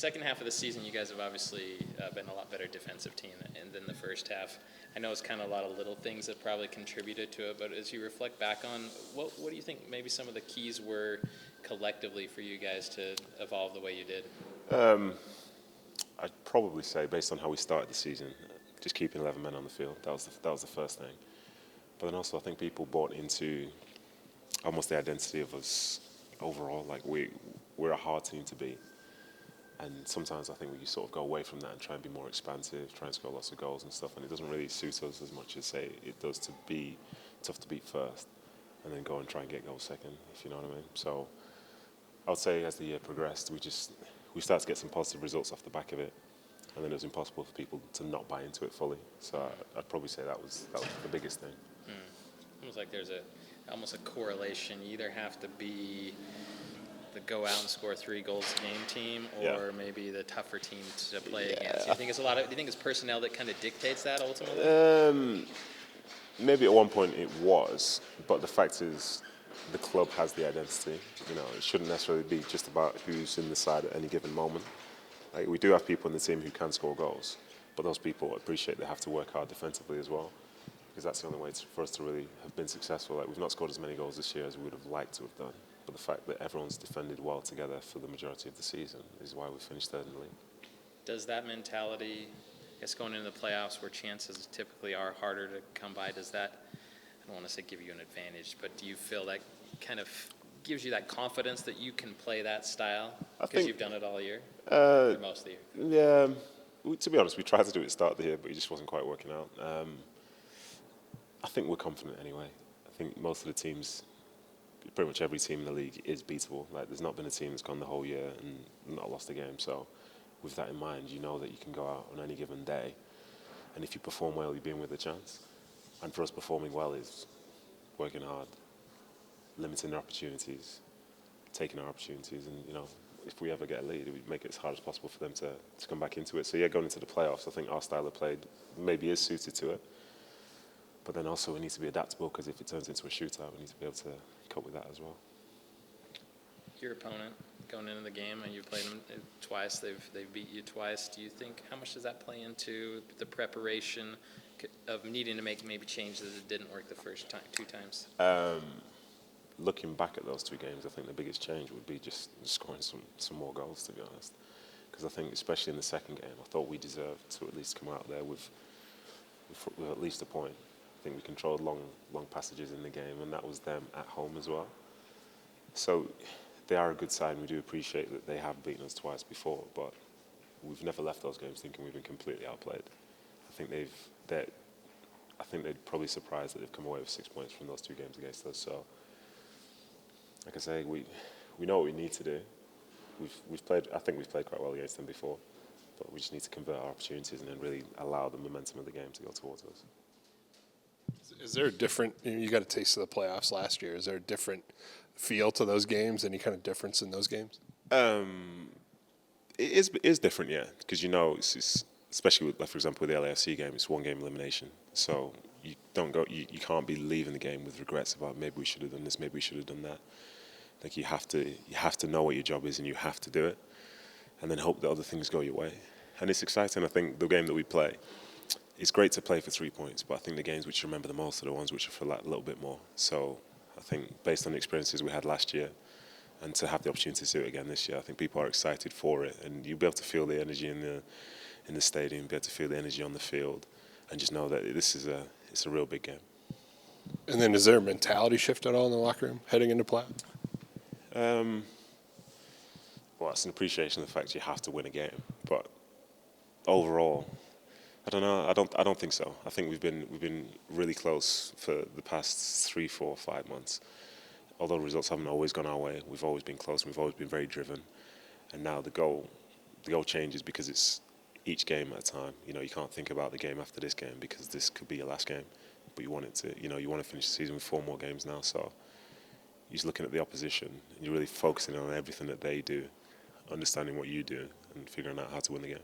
second half of the season, you guys have obviously been a lot better defensive team than the first half. I know it's kind of a lot of little things that probably contributed to it, but as you reflect back on, what do you think maybe some of the keys were collectively for you guys to evolve the way you did? I'd probably say, based on how we started the season, just keeping 11 men on the field. That was the first thing. But then also, I think people bought into almost the identity of us overall. Like we're a hard team to beat, and sometimes I think we sort of go away from that and try and be more expansive, try and score lots of goals and stuff. And it doesn't really suit us as much as say it does to be tough to beat first, and then go and try and get goals second. If you know what I mean. So I would say as the year progressed, we started to get some positive results off the back of it, and then it was impossible for people to not buy into it fully. So I'd probably say that was the biggest thing. Almost like there's almost a correlation. You either have to be the go out and score 3 goals a game team, or maybe the tougher team to play against. Do you think it's personnel that kind of dictates that ultimately? Maybe at one point it was, but the fact is, the club has the identity. You know, it shouldn't necessarily be just about who's in the side at any given moment. Like, we do have people in the team who can score goals, but those people appreciate they have to work hard defensively as well, because that's the only way for us to really have been successful. Like, we've not scored as many goals this year as we would have liked to have done, but the fact that everyone's defended well together for the majority of the season is why we finished third in the league. Does that mentality, I guess going into the playoffs where chances typically are harder to come by, does that, I don't want to say give you an advantage, but do you feel that kind of gives you that confidence that you can play that style because you've done it all year, or most of the year? Yeah, to be honest, we tried to do it at the start of the year, but it just wasn't quite working out. I think we're confident anyway. I think most of the teams, pretty much every team in the league is beatable. Like, there's not been a team that's gone the whole year and not lost a game. So with that in mind, you know that you can go out on any given day, and if you perform well, you'll be in with a chance. And for us, performing well is working hard, limiting their opportunities, taking our opportunities, and, you know, if we ever get a lead, we make it as hard as possible for them to come back into it. So yeah, going into the playoffs, I think our style of play maybe is suited to it. But then also we need to be adaptable, because if it turns into a shootout, we need to be able to cope with that as well. Your opponent going into the game, and you played them twice, they've beat you twice. Do you think, how much does that play into the preparation of needing to make maybe changes that didn't work the first time, 2 times? Looking back at those 2 games, I think the biggest change would be just scoring some more goals, to be honest. Because I think, especially in the second game, I thought we deserved to at least come out there with at least a point. I think we controlled long passages in the game, and that was them at home as well. So they are a good side, and we do appreciate that they have beaten us twice before, but we've never left those games thinking we've been completely outplayed. I think they're probably surprised that they've come away with 6 points from those 2 games against us. So, like I say, we know what we need to do. I think we've played quite well against them before, but we just need to convert our opportunities and then really allow the momentum of the game to go towards us. Is there a different, you got a taste of the playoffs last year, is there a different feel to those games? Any kind of difference in those games? It is different, yeah, because, you know, it's especially with, like, for example, with the LAFC game, it's 1 game elimination. So you can't be leaving the game with regrets about maybe we should have done this, maybe we should have done that. Like, you have to know what your job is, and you have to do it, and then hope that other things go your way. And it's exciting. I think the game that we play, it's great to play for 3 points, but I think the games which you remember the most are the ones which are for that little bit more. So I think based on the experiences we had last year, and to have the opportunity to do it again this year, I think people are excited for it, and you'll be able to feel the energy in the stadium, be able to feel the energy on the field, and just know that it's a real big game. And then is there a mentality shift at all in the locker room heading into play? Well, it's an appreciation of the fact you have to win a game, but overall, I don't know. I don't think so. I think we've been really close for the past 3, 4, 5 months. Although results haven't always gone our way, we've always been close, and we've always been very driven. And now the goal changes, because it's each game at a time. You know, you can't think about the game after this game, because this could be your last game. But you want to finish the season with 4 more games now. So you're just looking at the opposition, and you're really focusing on everything that they do, understanding what you do, and figuring out how to win the game.